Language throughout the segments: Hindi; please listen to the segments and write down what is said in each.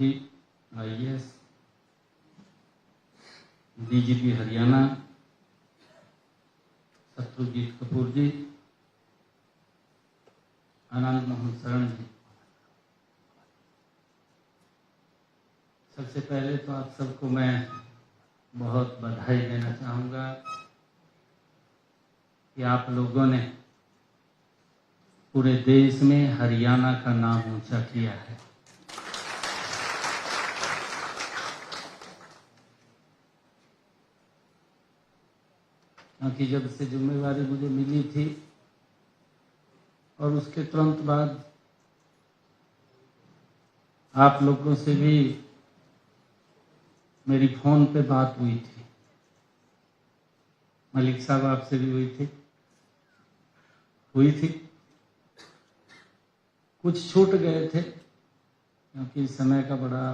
जी, IAS, DGP हरियाणा शत्रुजीत कपूर जी, आनंद मोहन शरण जी, सबसे पहले तो आप सबको मैं बहुत बधाई देना चाहूँगा कि आप लोगों ने पूरे देश में हरियाणा का नाम ऊंचा किया है। क्योंकि जब से जिम्मेवारी मुझे मिली थी और उसके तुरंत बाद आप लोगों से भी मेरी फोन पे बात हुई थी, मलिक साहब आपसे भी हुई थी। कुछ छूट गए थे क्योंकि समय का बड़ा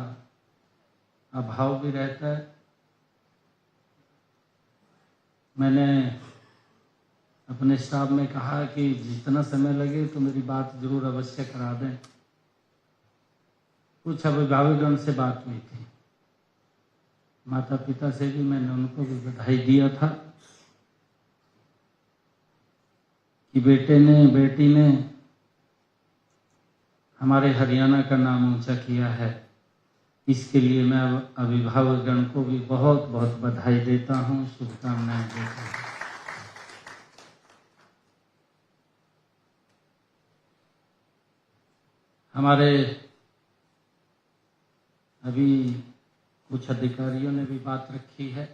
अभाव भी रहता है। मैंने अपने स्टाफ में कहा कि जितना समय लगे तो मेरी बात जरूर अवश्य करा दें। कुछ अभिभावकगण से बात हुई थी, माता पिता से भी मैंने उनको भी बधाई दिया था कि बेटे ने बेटी ने हमारे हरियाणा का नाम ऊंचा किया है। इसके लिए मैं अभिभावकगण को भी बहुत बहुत बधाई देता हूँ, शुभकामनाएं देता हूँ। हमारे अभी कुछ अधिकारियों ने भी बात रखी है।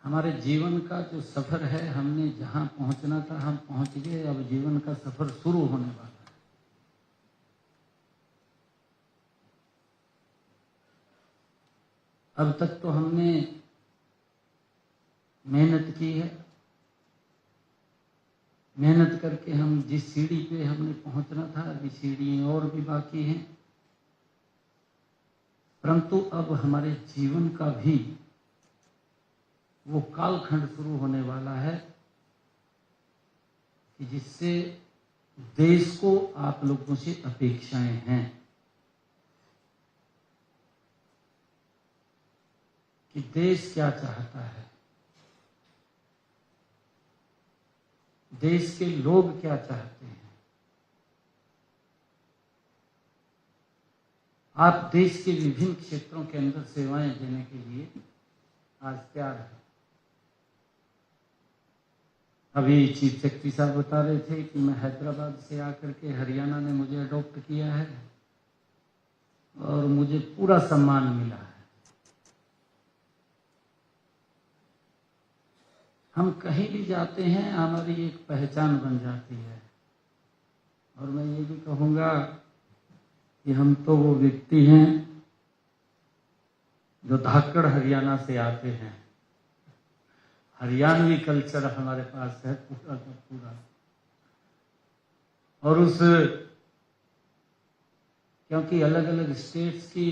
हमारे जीवन का जो सफर है, हमने जहां पहुंचना था हम पहुंच गए। अब जीवन का सफर शुरू होने वाला है। अब तक तो हमने मेहनत की है, मेहनत करके हम जिस सीढ़ी पे हमने पहुंचना था, अभी सीढ़ियां और भी बाकी हैं। परंतु अब हमारे जीवन का भी वो कालखंड शुरू होने वाला है कि जिससे देश को आप लोगों से अपेक्षाएं हैं कि देश क्या चाहता है, देश के लोग क्या चाहते हैं। आप देश के विभिन्न क्षेत्रों के अंदर सेवाएं देने के लिए आज तैयार हैं। अभी चीफ सेक्रेटरी साहब बता रहे थे कि मैं हैदराबाद से आकर के हरियाणा ने मुझे अडॉप्ट किया है और मुझे पूरा सम्मान मिला है। हम कहीं भी जाते हैं, हमारी एक पहचान बन जाती है। और मैं ये भी कहूँगा कि हम तो वो व्यक्ति हैं जो धाकड़ हरियाणा से आते हैं। हरियाणवी कल्चर हमारे पास है पूरा का पूरा। और क्योंकि अलग अलग स्टेट्स की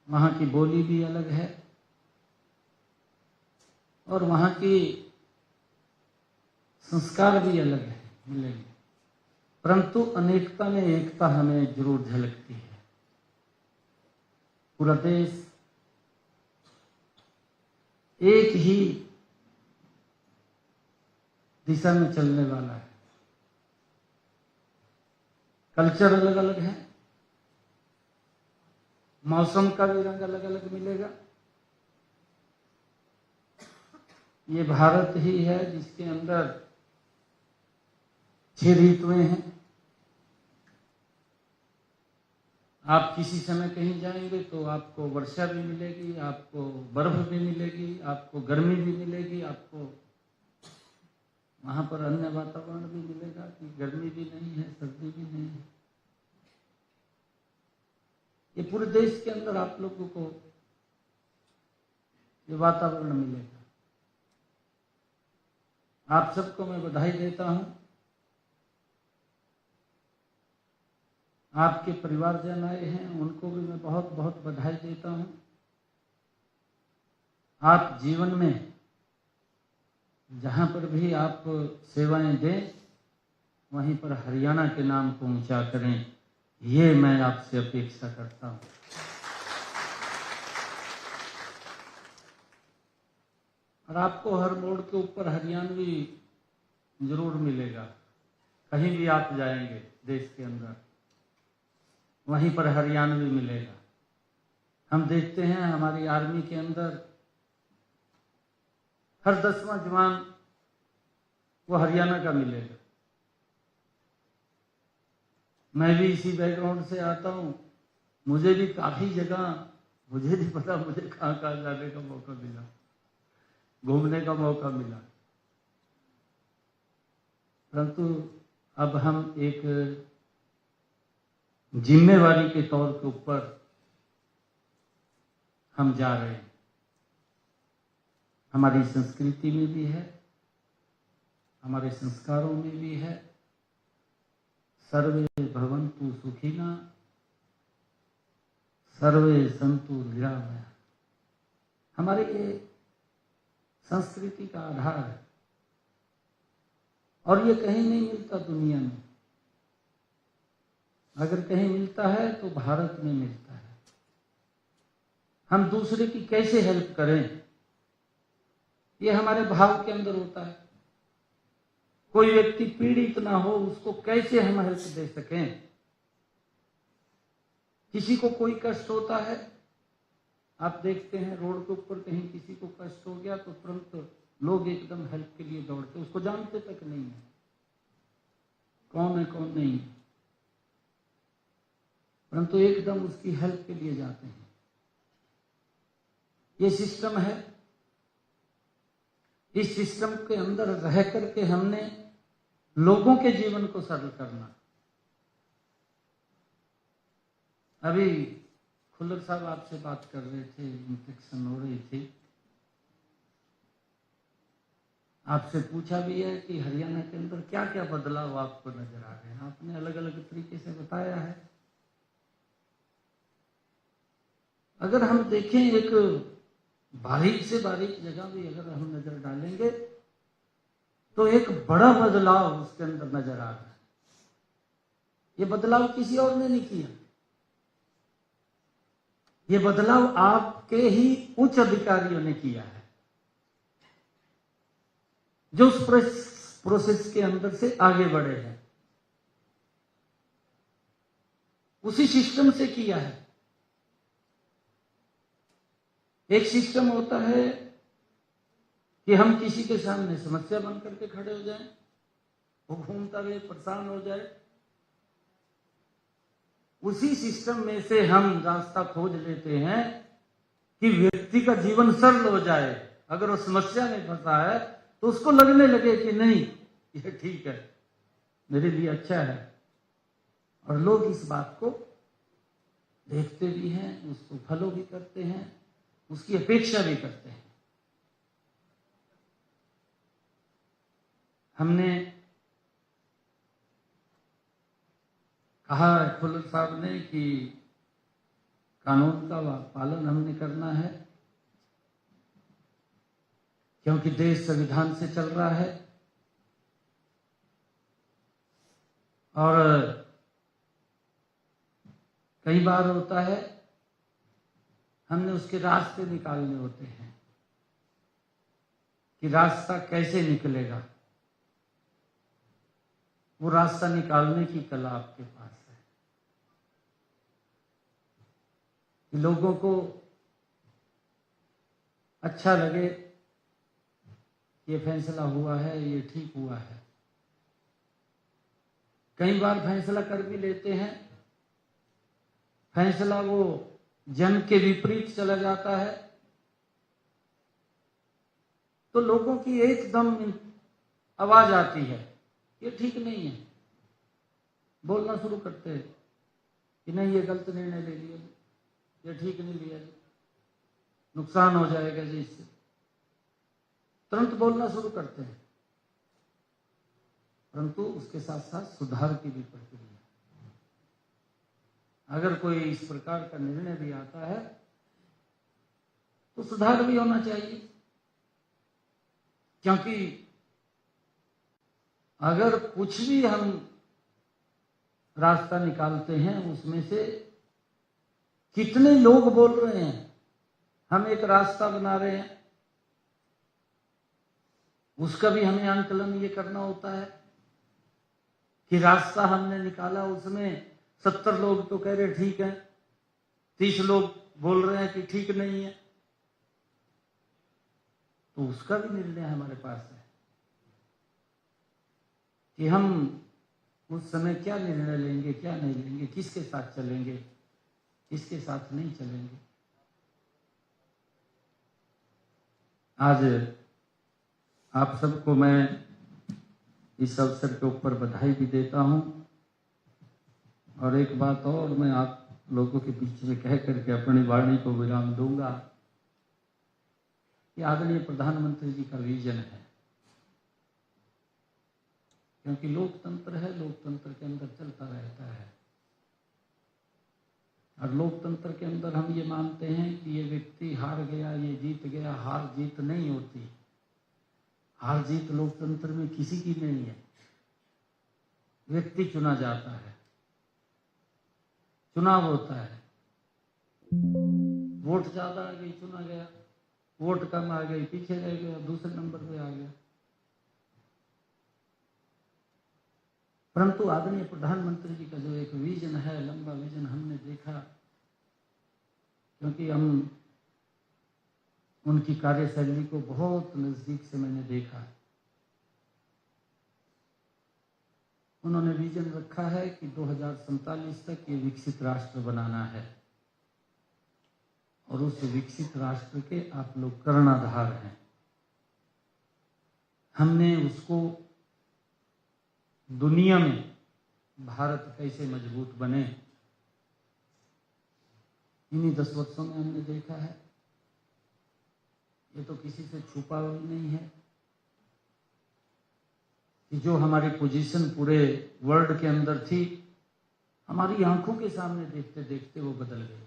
वहाँ की बोली भी अलग है और वहाँ की संस्कार भी अलग है, मिलेंगे। परंतु अनेकता में एकता हमें जरूर झलकती है। पूरा देश एक ही दिशा में चलने वाला है। कल्चर अलग अलग है, मौसम का भी रंग अलग अलग मिलेगा। ये भारत ही है जिसके अंदर 6 ऋतुएं हैं। आप किसी समय कहीं जाएंगे तो आपको वर्षा भी मिलेगी, आपको बर्फ भी मिलेगी, आपको गर्मी भी मिलेगी, आपको वहां पर अन्य वातावरण भी मिलेगा कि गर्मी भी नहीं है, सर्दी भी नहीं है। ये पूरे देश के अंदर आप लोगों को ये वातावरण मिलेगा। आप सबको मैं बधाई देता हूं। आपके परिवारजन आए हैं, उनको भी मैं बहुत बहुत बधाई देता हूं। आप जीवन में जहां पर भी आप सेवाएं दें, वहीं पर हरियाणा के नाम को ऊंचा करें, ये मैं आपसे अपेक्षा करता हूं। और आपको हर मोड़ के ऊपर हरियाणवी जरूर मिलेगा। कहीं भी आप जाएंगे देश के अंदर, वहीं पर हरियाणवी मिलेगा। हम देखते हैं हमारी आर्मी के अंदर हर 10वां जवान वो हरियाणा का मिलेगा। मैं भी इसी बैकग्राउंड से आता हूं, मुझे भी काफी जगह मुझे नहीं पता मुझे कहां कहां जाने का मौका मिला, घूमने का मौका मिला। परंतु अब हम एक जिम्मेवारी के तौर के ऊपर हम जा रहे हैं। हमारी संस्कृति में भी है, हमारे संस्कारों में भी है, सर्वे भवन्तु सुखिनः सर्वे सन्तु निरामयाः। हमारे ये संस्कृति का आधार है और ये कहीं नहीं मिलता दुनिया में। अगर कहीं मिलता है तो भारत में मिलता है। हम दूसरे की कैसे हेल्प करें, ये हमारे भाव के अंदर होता है। कोई व्यक्ति पीड़ित ना हो, उसको कैसे हम हेल्प दे सकें। किसी को कोई कष्ट होता है, आप देखते हैं रोड के ऊपर कहीं किसी को कष्ट हो गया तो तुरंत लोग एकदम हेल्प के लिए दौड़ते, उसको जानते तक नहीं है कौन है कौन नहीं है, परंतु एकदम उसकी हेल्प के लिए जाते हैं। ये सिस्टम है। इस सिस्टम के अंदर रह करके हमने लोगों के जीवन को सरल करना। अभी खुल्लर साहब आपसे बात कर रहे थे, इंटरेक्शन हो रही थी। आपसे पूछा भी है कि हरियाणा के अंदर क्या क्या बदलाव आपको नजर आ रहे हैं। आपने अलग अलग तरीके से बताया है। अगर हम देखें एक बारीक से बारीक जगह भी अगर हम नजर डालेंगे तो एक बड़ा बदलाव उसके अंदर नजर आ रहा है। ये बदलाव किसी और ने नहीं किया, ये बदलाव आपके ही उच्च अधिकारियों ने किया है, जो उस प्रोसेस के अंदर से आगे बढ़े हैं, उसी सिस्टम से किया है। एक सिस्टम होता है कि हम किसी के सामने समस्या बन करके खड़े हो जाएं, वो घूमता रहे, परेशान हो जाए। उसी सिस्टम में से हम रास्ता खोज लेते हैं कि व्यक्ति का जीवन सरल हो जाए। अगर वो समस्या में फंसा है तो उसको लगने लगे कि नहीं ये ठीक है, मेरे लिए अच्छा है। और लोग इस बात को देखते भी हैं, उसको फॉलो भी करते हैं, उसकी अपेक्षा भी करते हैं। हमने कहा खुल्लर साहब ने कि कानून का पालन हमने करना है, क्योंकि देश संविधान से चल रहा है और कई बार होता है हमने उसके रास्ते निकालने होते हैं कि रास्ता कैसे निकलेगा। वो रास्ता निकालने की कला आपके पास है कि लोगों को अच्छा लगे, ये फैसला हुआ है, ये ठीक हुआ है। कई बार फैसला कर भी लेते हैं, फैसला वो जन के विपरीत चला जाता है तो लोगों की एकदम आवाज आती है, ये ठीक नहीं है। बोलना शुरू करते हैं कि नहीं ये गलत निर्णय ले लिया, ये ठीक नहीं लिया, नुकसान हो जाएगा जी इससे। तुरंत बोलना शुरू करते हैं, परंतु उसके साथ साथ सुधार की भी प्रक्रिया। अगर कोई इस प्रकार का निर्णय भी आता है तो सुधार भी होना चाहिए, क्योंकि अगर कुछ भी हम रास्ता निकालते हैं, उसमें से कितने लोग बोल रहे हैं हम एक रास्ता बना रहे हैं, उसका भी हमें आंकलन ये करना होता है कि रास्ता हमने निकाला, उसमें 70 लोग तो कह रहे ठीक है, 30 लोग बोल रहे हैं कि ठीक नहीं है, तो उसका भी निर्णय हमारे पास है कि हम उस समय क्या निर्णय लेंगे, क्या नहीं लेंगे, किसके साथ चलेंगे, किसके साथ नहीं चलेंगे। आज आप सबको मैं इस अवसर के ऊपर बधाई भी देता हूं, और एक बात और मैं आप लोगों के बीच में कह करके अपनी वाणी को विराम दूंगा कि आदरणीय प्रधानमंत्री जी का विजन है, क्योंकि लोकतंत्र है, लोकतंत्र के अंदर चलता रहता है, और लोकतंत्र के अंदर हम ये मानते हैं कि ये व्यक्ति हार गया, ये जीत गया, हार जीत नहीं होती। हार जीत लोकतंत्र में किसी की नहीं है, व्यक्ति चुना जाता है, चुनाव होता है, वोट ज्यादा आ गई चुना गया, वोट कम आ गई पीछे रह गया, दूसरे नंबर पे आ गया। परंतु आदरणीय प्रधानमंत्री जी का जो एक विजन है, लंबा विजन हमने देखा, क्योंकि हम उनकी कार्यशैली को बहुत नजदीक से मैंने देखा। उन्होंने विजन रखा है कि 2047 तक ये विकसित राष्ट्र बनाना है, और उस विकसित राष्ट्र के आप लोग कर्णधार हैं। हमने उसको दुनिया में भारत कैसे मजबूत बने, इन्हीं 10 वर्षों में हमने देखा है। ये तो किसी से छुपा हुआ नहीं है कि जो हमारी पोजीशन पूरे वर्ल्ड के अंदर थी, हमारी आंखों के सामने देखते देखते वो बदल गई।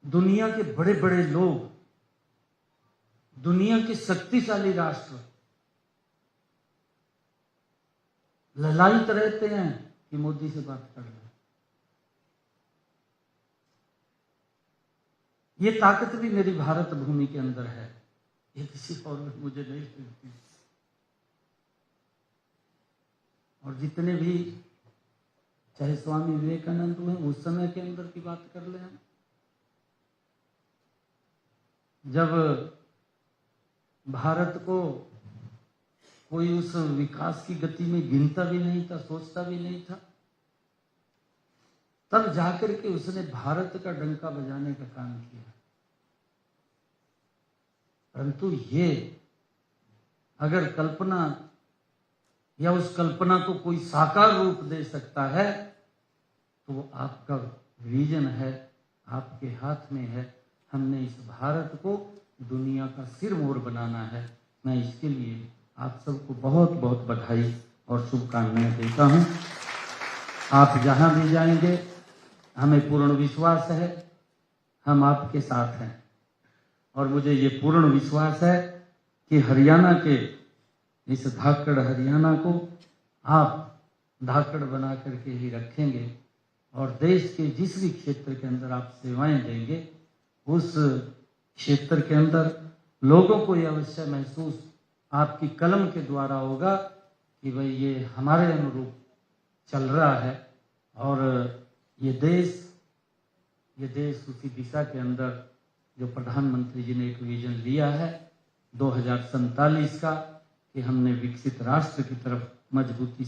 दुनिया के बड़े बड़े लोग, दुनिया के शक्तिशाली राष्ट्र ललायित रहते हैं कि मोदी से बात कर लें। ये ताकत भी मेरी भारत भूमि के अंदर है, ये किसी और में मुझे नहीं लगती। और जितने भी चाहे स्वामी विवेकानंद हुए, उस समय के अंदर की बात कर लें, जब भारत को कोई उस विकास की गति में गिनता भी नहीं था, सोचता भी नहीं था, तब जाकर के उसने भारत का डंका बजाने का काम किया। परंतु ये अगर कल्पना या उस कल्पना को कोई साकार रूप दे सकता है, तो वो आपका विजन है, आपके हाथ में है। हमने इस भारत को दुनिया का सिरमौर बनाना है। मैं इसके लिए आप सबको बहुत बहुत बधाई और शुभकामनाएं देता हूं। आप जहां भी जाएंगे, हमें पूर्ण विश्वास है हम आपके साथ हैं, और मुझे ये पूर्ण विश्वास है कि हरियाणा के इस धाकड़ हरियाणा को आप धाकड़ बना करके ही रखेंगे, और देश के जिस भी क्षेत्र के अंदर आप सेवाएं देंगे, उस क्षेत्र के अंदर लोगों को ये अवश्य महसूस आपकी कलम के द्वारा होगा कि भाई ये हमारे अनुरूप चल रहा है, और ये देश उसी दिशा के अंदर जो प्रधानमंत्री जी ने एक विजन लिया है 2047 का, कि हमने विकसित राष्ट्र की तरफ मजबूती